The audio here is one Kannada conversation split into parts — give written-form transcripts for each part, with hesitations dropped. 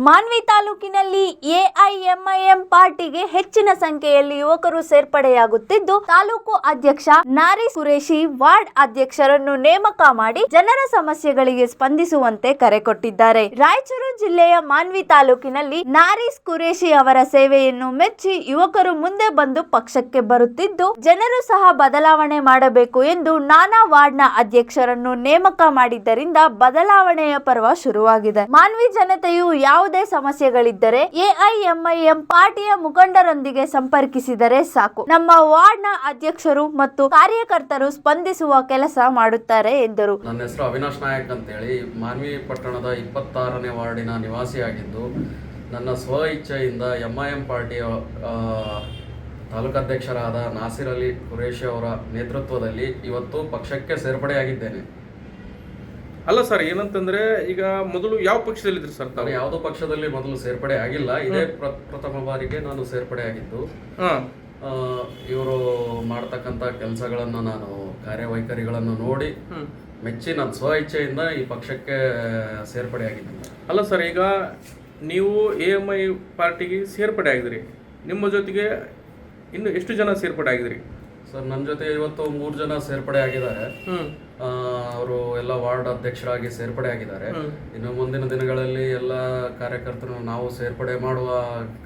ಮಾನ್ವಿ ತಾಲೂಕಿನಲ್ಲಿ ಎಐಎಂಐಎಂ ಪಾರ್ಟಿಗೆ ಹೆಚ್ಚಿನ ಸಂಖ್ಯೆಯಲ್ಲಿ ಯುವಕರು ಸೇರ್ಪಡೆಯಾಗುತ್ತಿದ್ದು, ತಾಲೂಕು ಅಧ್ಯಕ್ಷ ನಾರಿಸ್ ಕುರೇಶಿ ವಾರ್ಡ್ ಅಧ್ಯಕ್ಷರನ್ನು ನೇಮಕ ಮಾಡಿ ಜನರ ಸಮಸ್ಯೆಗಳಿಗೆ ಸ್ಪಂದಿಸುವಂತೆ ಕರೆ ಕೊಟ್ಟಿದ್ದಾರೆ. ರಾಯಚೂರು ಜಿಲ್ಲೆಯ ಮಾನ್ವಿ ತಾಲೂಕಿನಲ್ಲಿ ನಾರಿಸ್ ಕುರೇಶಿ ಅವರ ಸೇವೆಯನ್ನು ಮೆಚ್ಚಿ ಯುವಕರು ಮುಂದೆ ಬಂದು ಪಕ್ಷಕ್ಕೆ ಬರುತ್ತಿದ್ದು, ಜನರು ಸಹ ಬದಲಾವಣೆ ಮಾಡಬೇಕು ಎಂದು ನಾನಾ ವಾರ್ಡ್ನ ಅಧ್ಯಕ್ಷರನ್ನು ನೇಮಕ ಮಾಡಿದ್ದರಿಂದ ಬದಲಾವಣೆಯ ಪರ್ವ ಶುರುವಾಗಿದೆ. ಮಾನ್ವಿ ಜನತೆಯು ಯಾವುದೇ ಸಮಸ್ಯೆಗಳಿದ್ದರೆ ಎಐಎಂಐಎಂ ಪಾರ್ಟಿಯ ಮುಖಂಡರೊಂದಿಗೆ ಸಂಪರ್ಕಿಸಿದರೆ ಸಾಕು. ನಮ್ಮ ವಾರ್ಡ್ನ ಅಧ್ಯಕ್ಷರು ಮತ್ತು ಕಾರ್ಯಕರ್ತರು ಸ್ಪಂದಿಸುವ ಕೆಲಸ ಮಾಡುತ್ತಾರೆ ಎಂದರು. ನನ್ನ ಹೆಸರು ಅವಿನಾಶ್ ನಾಯಕ್ ಅಂತೇಳಿ ಮಾನ್ವಿ ಪಟ್ಟಣದ 26ನೇ ವಾರ್ಡಿನ ನಿವಾಸಿಯಾಗಿದ್ದು, ನನ್ನ ಸ್ವ ಇಚ್ಛೆಯಿಂದ ಎಂಐಎಂ ಪಾರ್ಟಿಯ ತಾಲೂಕಾಧ್ಯಕ್ಷರಾದ ನಾಸಿರ್ ಅಲಿ ಕುರೇಶಿ ಅವರ ನೇತೃತ್ವದಲ್ಲಿ ಇವತ್ತು ಪಕ್ಷಕ್ಕೆ ಸೇರ್ಪಡೆಯಾಗಿದ್ದೇನೆ. ಅಲ್ಲ ಸರ್, ಏನಂತಂದ್ರೆ ಈಗ ಮೊದಲು ಯಾವ ಪಕ್ಷದಲ್ಲಿದ್ರಿ ಸರ್? ನಾನು ಯಾವುದೋ ಪಕ್ಷದಲ್ಲಿ ಮೊದಲು ಸೇರ್ಪಡೆ ಆಗಿಲ್ಲ. ಇದೇ ಪ್ರಥಮ ಬಾರಿಗೆ ನಾನು ಸೇರ್ಪಡೆ ಆಗಿದ್ದು. ಇವರು ಮಾಡ್ತಕ್ಕಂಥ ಕೆಲಸಗಳನ್ನು ನಾನು ಕಾರ್ಯವೈಖರಿಗಳನ್ನು ನೋಡಿ ಮೆಚ್ಚಿ ನನ್ನ ಸ್ವ ಇಚ್ಛೆಯಿಂದ ಈ ಪಕ್ಷಕ್ಕೆ ಸೇರ್ಪಡೆ ಆಗಿದ್ದೀನಿ. ಅಲ್ಲ ಸರ್, ಈಗ ನೀವು ಎಎಂಐ ಪಾರ್ಟಿಗೆ ಸೇರ್ಪಡೆ ಆಗಿದ್ರಿ, ನಿಮ್ಮ ಜೊತೆಗೆ ಇನ್ನು ಎಷ್ಟು ಜನ ಸೇರ್ಪಡೆ ಆಗಿದ್ರಿ ಸರ್? ನನ್ನ ಜೊತೆ ಇವತ್ತು 3 ಜನ ಸೇರ್ಪಡೆ ಆಗಿದ್ದಾರೆ. ಅವರು ಎಲ್ಲ ವಾರ್ಡ್ ಅಧ್ಯಕ್ಷರಾಗಿ ಸೇರ್ಪಡೆ ಆಗಿದ್ದಾರೆ. ಇನ್ನು ಮುಂದಿನ ದಿನಗಳಲ್ಲಿ ಎಲ್ಲ ಕಾರ್ಯಕರ್ತರು ನಾವು ಸೇರ್ಪಡೆ ಮಾಡುವ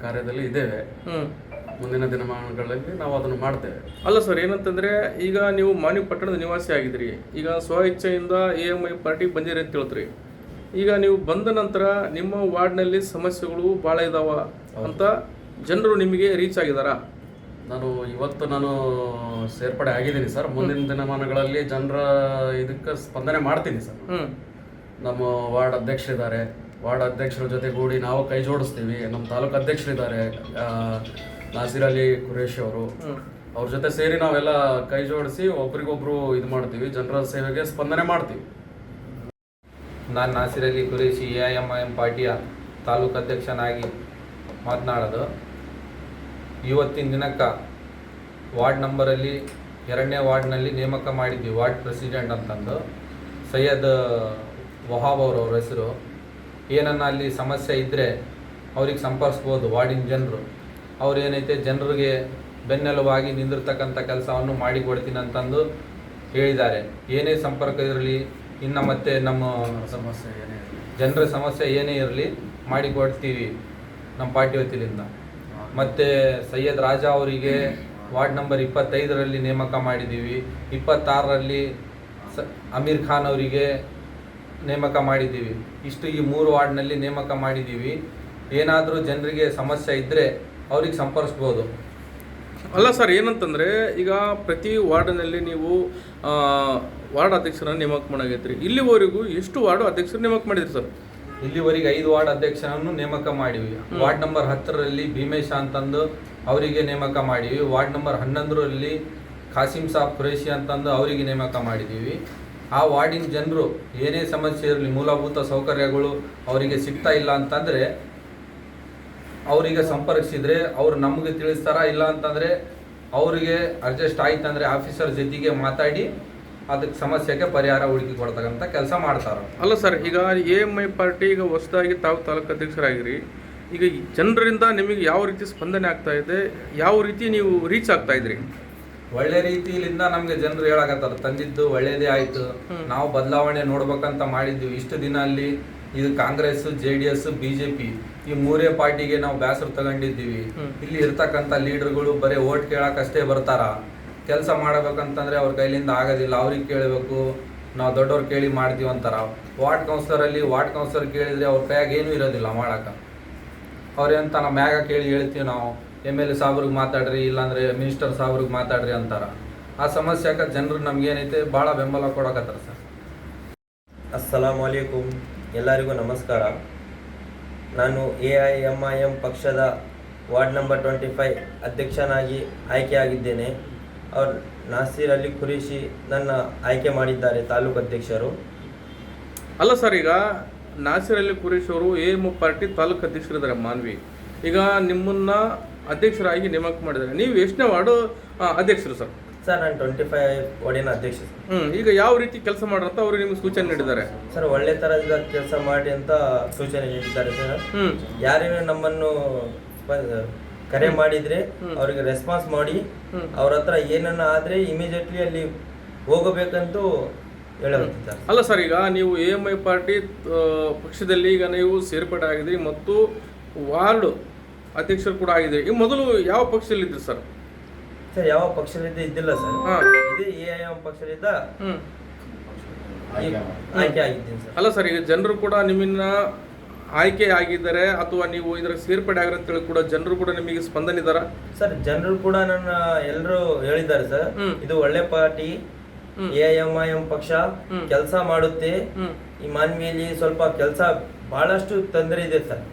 ಕಾರ್ಯದಲ್ಲಿ ಇದ್ದೇವೆ. ಮುಂದಿನ ದಿನಮಾನಗಳಲ್ಲಿ ನಾವು ಅದನ್ನು ಮಾಡ್ತೇವೆ. ಅಲ್ಲ ಸರ್, ಏನಂತಂದ್ರೆ ಈಗ ನೀವು ಮಾನ್ವಿ ಪಟ್ಟಣದ ನಿವಾಸಿ ಆಗಿದ್ರಿ, ಈಗ ಸ್ವ ಇಚ್ಛೆಯಿಂದ ಎಎಂಐ ಪಾರ್ಟಿಗೆ ಬಂದಿರಿ ಅಂತ ಹೇಳ್ತೀರಿ. ಈಗ ನೀವು ಬಂದ ನಂತರ ನಿಮ್ಮ ವಾರ್ಡ್ನಲ್ಲಿ ಸಮಸ್ಯೆಗಳು ಭಾಳ ಇದಾವ ಅಂತ ಜನರು ನಿಮಗೆ ರೀಚ್ ಆಗಿದಾರ? ನಾನು ಸೇರ್ಪಡೆ ಆಗಿದ್ದೀನಿ ಸರ್. ಮುಂದಿನ ದಿನಮಾನಗಳಲ್ಲಿ ಜನರ ಇದಕ್ಕೆ ಸ್ಪಂದನೆ ಮಾಡ್ತೀನಿ ಸರ್. ನಮ್ಮ ವಾರ್ಡ್ ಅಧ್ಯಕ್ಷರಿದ್ದಾರೆ, ವಾರ್ಡ್ ಅಧ್ಯಕ್ಷರ ಜೊತೆಗೂಡಿ ನಾವು ಕೈ ಜೋಡಿಸ್ತೀವಿ. ನಮ್ಮ ತಾಲೂಕು ಅಧ್ಯಕ್ಷರಿದ್ದಾರೆ ನಾಸಿರ್ ಅಲಿ ಕುರೇಶಿ ಅವರು, ಅವ್ರ ಜೊತೆ ಸೇರಿ ನಾವೆಲ್ಲ ಕೈ ಜೋಡಿಸಿ ಒಬ್ರಿಗೊಬ್ರು ಇದು ಮಾಡ್ತೀವಿ, ಜನರ ಸೇವೆಗೆ ಸ್ಪಂದನೆ ಮಾಡ್ತೀವಿ. ನಾನು ನಾಸಿರ್ ಅಲಿ ಕುರೇಶಿ ಎಐಎಂಐಎಂ ಪಾರ್ಟಿಯ ತಾಲೂಕು ಅಧ್ಯಕ್ಷನಾಗಿ ಮಾತನಾಡೋದು. ಇವತ್ತಿನ ದಿನಕ್ಕೆ ವಾರ್ಡ್ ನಂಬರಲ್ಲಿ 2ನೇ ವಾರ್ಡ್ನಲ್ಲಿ ನೇಮಕ ಮಾಡಿದ್ವಿ ವಾರ್ಡ್ ಪ್ರೆಸಿಡೆಂಟ್ ಅಂತಂದು. ಸೈಯದ್ ವಹಾಬ್ ಅವ್ರ ಹೆಸರು. ಏನನ್ನ ಅಲ್ಲಿ ಸಮಸ್ಯೆ ಇದ್ದರೆ ಅವ್ರಿಗೆ ಸಂಪರ್ಸ್ಬೋದು ವಾರ್ಡಿನ ಜನರು. ಅವ್ರು ಏನೈತೆ ಜನರಿಗೆ ಬೆನ್ನೆಲುವಾಗಿ ನಿಂದಿರ್ತಕ್ಕಂಥ ಕೆಲಸವನ್ನು ಮಾಡಿಕೊಡ್ತೀನಿ ಅಂತಂದು ಹೇಳಿದ್ದಾರೆ. ಏನೇ ಸಂಪರ್ಕ ಇರಲಿ, ಇನ್ನು ಮತ್ತೆ ನಮ್ಮ ಸಮಸ್ಯೆ ಏನೇ ಜನರ ಸಮಸ್ಯೆ ಏನೇ ಇರಲಿ ಮಾಡಿಕೊಡ್ತೀವಿ ನಮ್ಮ ಪಾರ್ಟಿ ವತಿಯಿಂದ. ಮತ್ತು ಸೈಯದ್ ರಾಜಾ ಅವರಿಗೆ ವಾರ್ಡ್ ನಂಬರ್ 25ರಲ್ಲಿ ನೇಮಕ ಮಾಡಿದ್ದೀವಿ. 26ರಲ್ಲಿ ಅಮೀರ್ ಖಾನ್ ಅವರಿಗೆ ನೇಮಕ ಮಾಡಿದ್ದೀವಿ. ಇಷ್ಟು ಈ 3 ವಾರ್ಡ್ನಲ್ಲಿ ನೇಮಕ ಮಾಡಿದ್ದೀವಿ. ಏನಾದರೂ ಜನರಿಗೆ ಸಮಸ್ಯೆ ಇದ್ದರೆ ಅವ್ರಿಗೆ ಸಂಪರ್ಸ್ಬೋದು. ಅಲ್ಲ ಸರ್, ಏನಂತಂದರೆ ಈಗ ಪ್ರತಿ ವಾರ್ಡ್ನಲ್ಲಿ ನೀವು ವಾರ್ಡ್ ಅಧ್ಯಕ್ಷರನ್ನು ನೇಮಕ ಮಾಡಾಗೈತ್ರಿ. ಇಲ್ಲಿವರೆಗೂ ಎಷ್ಟು ವಾರ್ಡ್ ಅಧ್ಯಕ್ಷರು ನೇಮಕ ಮಾಡಿದ್ರಿ ಸರ್? ಇಲ್ಲಿವರೆಗೆ 5 ವಾರ್ಡ್ ಅಧ್ಯಕ್ಷರನ್ನು ನೇಮಕ ಮಾಡಿವಿ. ವಾರ್ಡ್ ನಂಬರ್ 10ರಲ್ಲಿ ಭೀಮೇಶ ಅಂತಂದು ಅವರಿಗೆ ನೇಮಕ ಮಾಡಿವಿ. ವಾರ್ಡ್ ನಂಬರ್ 11ರಲ್ಲಿ ಖಾಸಿಂ ಸಾಬ್ ಖುರೇಶಿ ಅಂತಂದು ಅವರಿಗೆ ನೇಮಕ ಮಾಡಿದ್ದೀವಿ. ಆ ವಾರ್ಡಿನ ಜನರು ಏನೇ ಸಮಸ್ಯೆ ಇರಲಿ, ಮೂಲಭೂತ ಸೌಕರ್ಯಗಳು ಅವರಿಗೆ ಸಿಗ್ತಾ ಇಲ್ಲ ಅಂತಂದರೆ ಅವರಿಗೆ ಸಂಪರ್ಕಿಸಿದರೆ ಅವ್ರು ನಮಗೆ ತಿಳಿಸ್ತಾರ. ಇಲ್ಲ ಅಂತಂದರೆ ಅವರಿಗೆ ಅಡ್ಜಸ್ಟ್ ಆಯ್ತಂದರೆ ಆಫೀಸರ್ ಜೊತೆಗೆ ಮಾತಾಡಿ ಅದಕ್ಕೆ ಸಮಸ್ಯೆಗೆ ಪರಿಹಾರ ಹುಡುಕಿ ಕೊಡ್ತಕ್ಕಂಥ ಕೆಲಸ ಮಾಡ್ತಾರೆ. ಅಲ್ಲ ಸರ್, ಈಗ ಎಎಂಐ ಪಾರ್ಟಿ ಈಗ ಹೊಸದಾಗಿ ತಾವು ತಾಲೂಕು ಅಧ್ಯಕ್ಷರಾಗಿರಿ. ಈಗ ಜನರಿಂದ ನಿಮಗೆ ಯಾವ ರೀತಿ ಸ್ಪಂದನೆ ಆಗ್ತಾ ಇದೆ, ಯಾವ ರೀತಿ ನೀವು ರೀಚ್ ಆಗ್ತಾ ಇದ್ರಿ? ಒಳ್ಳೆ ರೀತಿಯಿಂದ ನಮಗೆ ಜನರು ಹೇಳಕತ್ತಾರೆ, ತಂದಿದ್ದು ಒಳ್ಳೇದೇ ಆಯಿತು, ನಾವು ಬದಲಾವಣೆ ನೋಡ್ಬೇಕಂತ ಮಾಡಿದ್ವಿ. ಇಷ್ಟು ದಿನ ಅಲ್ಲಿ ಇದು ಕಾಂಗ್ರೆಸ್, JDS, BJP ಈ 3 ಪಾರ್ಟಿಗೆ ನಾವು ಬೇಸರ ತಗೊಂಡಿದ್ದೀವಿ. ಇಲ್ಲಿ ಇರ್ತಕ್ಕಂಥ ಲೀಡರ್ಗಳು ಬರೀ ಓಟ್ ಕೇಳಕ್ಕಷ್ಟೇ ಬರ್ತಾರ. ಕೆಲಸ ಮಾಡಬೇಕಂತಂದರೆ ಅವ್ರ ಕೈಲಿಂದ ಆಗೋದಿಲ್ಲ. ಅವ್ರಿಗೆ ಕೇಳಬೇಕು, ನಾವು ದೊಡ್ಡವ್ರು ಕೇಳಿ ಮಾಡ್ತೀವಿ ಅಂತಾರ. ವಾರ್ಡ್ ಕೌನ್ಸಿಲರ್ ಕೇಳಿದರೆ ಅವ್ರ ಕೈಯಾಗ ಏನೂ ಇರೋದಿಲ್ಲ ಮಾಡೋಕೆ. ಅವ್ರೇಂತ ನಮ್ಮ ಮ್ಯಾಗ ಕೇಳಿ ಹೇಳ್ತೀವಿ ನಾವು, MLA ಸಾಬ್ರಿಗೆ ಮಾತಾಡ್ರಿ, ಇಲ್ಲಾಂದರೆ ಮಿನಿಸ್ಟರ್ ಸಾಬ್ರಿಗೆ ಮಾತಾಡ್ರಿ ಅಂತಾರ. ಆ ಸಮಸ್ಯೆಗೆ ಜನರು ನಮಗೇನೈತೆ ಭಾಳ ಬೆಂಬಲ ಕೊಡಕತ್ತಾರ ಸರ್. ಅಸ್ಸಲಾಮು ಅಲೈಕುಮ್, ಎಲ್ಲರಿಗೂ ನಮಸ್ಕಾರ. ನಾನು ಎಐಎಂಐಎಂ ಪಕ್ಷದ ವಾರ್ಡ್ ನಂಬರ್ 25 ಅಧ್ಯಕ್ಷನಾಗಿ ಆಯ್ಕೆಯಾಗಿದ್ದೇನೆ. ಅವ್ರು ನಾಸಿರ್ ಅಲಿ ಖುರೇಶಿ ನನ್ನ ಆಯ್ಕೆ ಮಾಡಿದ್ದಾರೆ ತಾಲೂಕು ಅಧ್ಯಕ್ಷರು. ಅಲ್ಲ ಸರ್, ಈಗ ನಾಸಿರ್ ಅಲಿ ಖುರೇಶಿ ಅವರು ಎಎಂಐ ಪಾರ್ಟಿ ತಾಲೂಕು ಅಧ್ಯಕ್ಷರಿದ್ದಾರೆ ಮಾನ್ವಿ. ಈಗ ನಿಮ್ಮನ್ನ ಅಧ್ಯಕ್ಷರಾಗಿ ನೇಮಕ ಮಾಡಿದ್ದಾರೆ. ನೀವು ಎಷ್ಟನೇ ವಾರ್ಡು ಅಧ್ಯಕ್ಷರು ಸರ್? ಸರ್ ನಾನು 25 ವಾರ್ಡಿನ ಅಧ್ಯಕ್ಷ ಸರ್. ಈಗ ಯಾವ ರೀತಿ ಕೆಲಸ ಮಾಡ್ರಂತ ಅವರು ನಿಮ್ಗೆ ಸೂಚನೆ ನೀಡಿದ್ದಾರೆ? ಸರ್ ಒಳ್ಳೆ ತರಹದ ಕೆಲಸ ಮಾಡಿ ಅಂತ ಸೂಚನೆ ನೀಡಿದ್ದಾರೆ ಸರ್. ಯಾರೇನು ನಮ್ಮನ್ನು ಕರೆ ಮಾಡಿದ್ರೆ ಅವರಿಗೆ ರೆಸ್ಪಾನ್ಸ್ ಮಾಡಿ ಅವ್ರ ಹತ್ರ ಏನನ್ನ ಆದ್ರೆ ಇಮಿಡಿಯೇಟ್ಲಿ ಅಲ್ಲಿ ಹೋಗಬೇಕಂತೂ ಹೇಳುತ್ತಿದ್ದಾರೆ. ಅಲ್ಲ ಸರ್, ಈಗ ನೀವು AMI ಪಾರ್ಟಿ ಪಕ್ಷದಲ್ಲಿ ಈಗ ನೀವು ಸೇರ್ಪಡೆ ಆಗಿದ್ರಿ ಮತ್ತು ವಾರ್ಡ್ ಅಧ್ಯಕ್ಷರು ಕೂಡ ಆಗಿದ್ರಿ. ಈ ಮೊದಲು ಯಾವ ಪಕ್ಷದಲ್ಲಿದ್ರಿ ಸರ್? ಸರ್ ಯಾವ ಪಕ್ಷದಿಂದ ಇದ್ದಿಲ್ಲ ಸರ್. ಹಾ. ಇದೇ AIM ಪಕ್ಷದಿಂದ ಆಯ್ಕೆ ಆಗಿದ್ದೀನಿ ಸರ್. ಅಲ್ಲ ಸರ್, ಈಗ ಜನರು ಕೂಡ ನಿಮ್ಮನ್ನ ಆಯ್ಕೆ ಆಗಿದ್ದಾರೆ ಅಥವಾ ನೀವು ಇದರ ಸೇರ್ಪಡೆ ಆಗಿರೋ ಅಂತೇಳಿ ಕೂಡ ಜನರು ಕೂಡ ನಿಮಗೆ ಸ್ಪಂದನೆ ಇದ್ದಾರಾ? ಸರ್ ಜನರು ಕೂಡ ನನ್ನ ಎಲ್ಲರೂ ಹೇಳಿದ್ದಾರೆ ಸರ್, ಇದು ಒಳ್ಳೆ ಪಾರ್ಟಿ, AIM ಪಕ್ಷ ಕೆಲಸ ಮಾಡುತ್ತೆ. ಈ ಮಾನ್ವಿಯಲ್ಲಿ ಸ್ವಲ್ಪ ಕೆಲಸ ಬಹಳಷ್ಟು ತೊಂದರೆ ಇದೆ ಸರ್.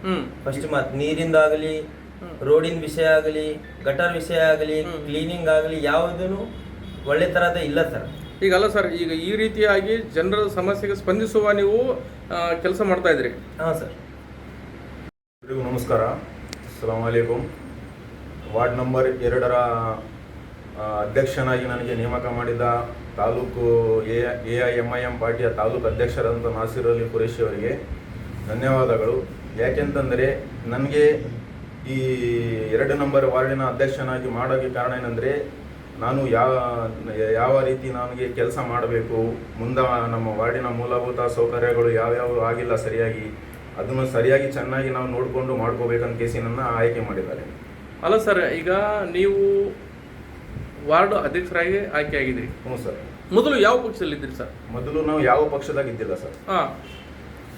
ಫಸ್ಟ್ ಮಾತು ನೀರಿಂದಾಗಲಿ, ರೋಡಿನ ವಿಷಯ ಆಗಲಿ, ಗಟರ್ ವಿಷಯ ಆಗಲಿ, ಕ್ಲೀನಿಂಗ್ ಆಗಲಿ ಯಾವುದೂ ಒಳ್ಳೆ ತರಹದ ಇಲ್ಲ ಸರ್. ಈಗ ಅಲ್ಲ ಸರ್, ಈಗ ಈ ರೀತಿಯಾಗಿ ಜನರ ಸಮಸ್ಯೆಗೆ ಸ್ಪಂದಿಸುವ ನೀವು ಕೆಲಸ ಮಾಡ್ತಾ ಇದ್ರಿ. ಹಾಂ ಸರ್. ಎಲ್ರಿಗೂ ನಮಸ್ಕಾರ. ಅಸ್ಸಲಾಮ್ ಅಲೈಕುಮ್. ವಾರ್ಡ್ ನಂಬರ್ 2ರ ಅಧ್ಯಕ್ಷನಾಗಿ ನನಗೆ ನೇಮಕ ಮಾಡಿದ ತಾಲೂಕು AIM ಪಾರ್ಟಿಯ ತಾಲೂಕು ಅಧ್ಯಕ್ಷರಾದಂಥ ನಾಸಿರ್ ಅಲಿ ಕುರೇಶಿ ಅವರಿಗೆ ಧನ್ಯವಾದಗಳು. ಯಾಕೆಂತಂದರೆ ನನಗೆ ಈ 2 ನಂಬರ್ ವಾರ್ಡಿನ ಅಧ್ಯಕ್ಷನಾಗಿ ಮಾಡೋಕ್ಕೆ ಕಾರಣ ಏನಂದರೆ, ನಾನು ಯಾವ ರೀತಿ ನನಗೆ ಕೆಲಸ ಮಾಡಬೇಕು, ಮುಂದೆ ನಮ್ಮ ವಾರ್ಡಿನ ಮೂಲಭೂತ ಸೌಕರ್ಯಗಳು ಯಾವ್ಯಾವ ಆಗಿಲ್ಲ ಸರಿಯಾಗಿ, ಅದನ್ನು ಸರಿಯಾಗಿ ಚೆನ್ನಾಗಿ ನಾವು ನೋಡಿಕೊಂಡು ಮಾಡ್ಕೋಬೇಕಂತ ಕೇಸಿ ನನ್ನ ಆಯ್ಕೆ ಮಾಡಿದ್ದಾರೆ. ಅಲ್ಲ ಸರ್, ಈಗ ನೀವು ವಾರ್ಡ್ ಅಧ್ಯಕ್ಷರಾಗಿ ಆಯ್ಕೆ ಆಗಿದ್ರಿ. ಹ್ಞೂ ಸರ್. ಮೊದಲು ಯಾವ ಪಕ್ಷದಲ್ಲಿದ್ದೀರಿ ಸರ್? ಮೊದಲು ನಾವು ಯಾವ ಪಕ್ಷದಾಗ ಇದ್ದಿಲ್ಲ ಸರ್. ಹಾಂ.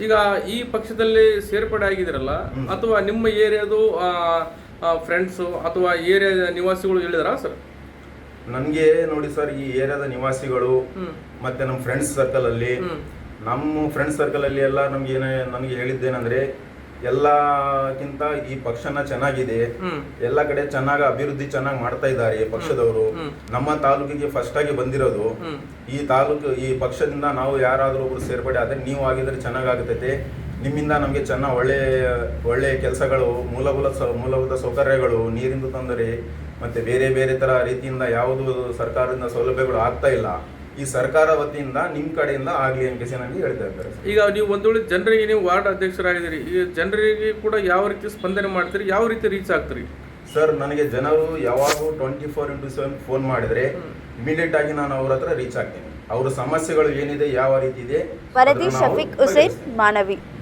ಈಗ ಈ ಪಕ್ಷದಲ್ಲಿ ಸೇರ್ಪಡೆ ಆಗಿದ್ದೀರಲ್ಲ, ಅಥವಾ ನಿಮ್ಮ ಏರಿಯಾದು ಫ್ರೆಂಡ್ಸು ಅಥವಾ ಏರಿಯಾದ ನಿವಾಸಿಗಳು ಹೇಳಿದಾರಾ ಸರ್? ನನಗೆ ನೋಡಿ ಸರ್, ಈ ಏರಿಯಾದ ನಿವಾಸಿಗಳು ಮತ್ತೆ ನಮ್ಮ ಫ್ರೆಂಡ್ಸ್ ಸರ್ಕಲಲ್ಲಿ, ನಮ್ಮ ಫ್ರೆಂಡ್ಸ್ ಸರ್ಕಲಲ್ಲಿ ಎಲ್ಲ ನನಗೆ ಹೇಳಿದ್ದೇನೆಂದರೆ, ಎಲ್ಲಕ್ಕಿಂತ ಈ ಪಕ್ಷನ ಚೆನ್ನಾಗಿದೆ, ಎಲ್ಲ ಕಡೆ ಚೆನ್ನಾಗಿ ಅಭಿವೃದ್ಧಿ ಚೆನ್ನಾಗಿ ಮಾಡ್ತಾ ಇದ್ದಾರೆ ಪಕ್ಷದವರು. ನಮ್ಮ ತಾಲೂಕಿಗೆ ಫಸ್ಟ್ ಆಗಿ ಬಂದಿರೋದು ಈ ಪಕ್ಷದಿಂದ ನಾವು ಯಾರಾದರೂ ಒಬ್ರು ಸೇರ್ಪಡೆ ಆದರೆ ನೀವು ಆಗಿದ್ರೆ ಚೆನ್ನಾಗಾಗುತ್ತೈತೆ. ನಿಮ್ಮಿಂದ ನಮಗೆ ಒಳ್ಳೆ ಕೆಲಸಗಳು, ಮೂಲಭೂತ ಸೌಕರ್ಯಗಳು, ನೀರಿಂದು ತೊಂದರೆ ಮತ್ತೆ ಬೇರೆ ಬೇರೆ ತರ ರೀತಿಯಿಂದ ಯಾವುದು ಸರ್ಕಾರದಿಂದ ಸೌಲಭ್ಯಗಳು ಆಗ್ತಾ ಇಲ್ಲ. ಈ ಸರ್ಕಾರ ವತಿಯಿಂದ ನಿಮ್ಮ ಕಡೆಯಿಂದ ಆಗಲಿ ಅಂತ ನನಗೆ ಹೇಳ್ತಾ ಇದ್ದಾರೆ. ಈಗ ನೀವು ಒಂದು ವೇಳೆ ಜನರಿಗೆ ನೀವು ವಾರ್ಡ್ ಅಧ್ಯಕ್ಷರಾಗಿದ್ದೀರಿ, ಈ ಜನರಿಗೆ ಕೂಡ ಯಾವ ರೀತಿ ಸ್ಪಂದನೆ ಮಾಡ್ತೀರಿ, ಯಾವ ರೀತಿ ರೀಚ್ ಆಗ್ತೀರಿ? ಸರ್, ನನಗೆ ಜನರು ಯಾವಾಗೂ 24x7 ಫೋನ್ ಮಾಡಿದ್ರೆ ಇಮಿಡಿಯೇಟ್ ಆಗಿ ನಾನು ಅವ್ರ ಹತ್ರ ರೀಚ್ ಆಗ್ತೀನಿ. ಅವರ ಸಮಸ್ಯೆಗಳು ಏನಿದೆ, ಯಾವ ರೀತಿ ಇದೆ. ವರದಿ ಶಫೀಕ್ ಹುಸೇನ್, ಮಾನವಿ.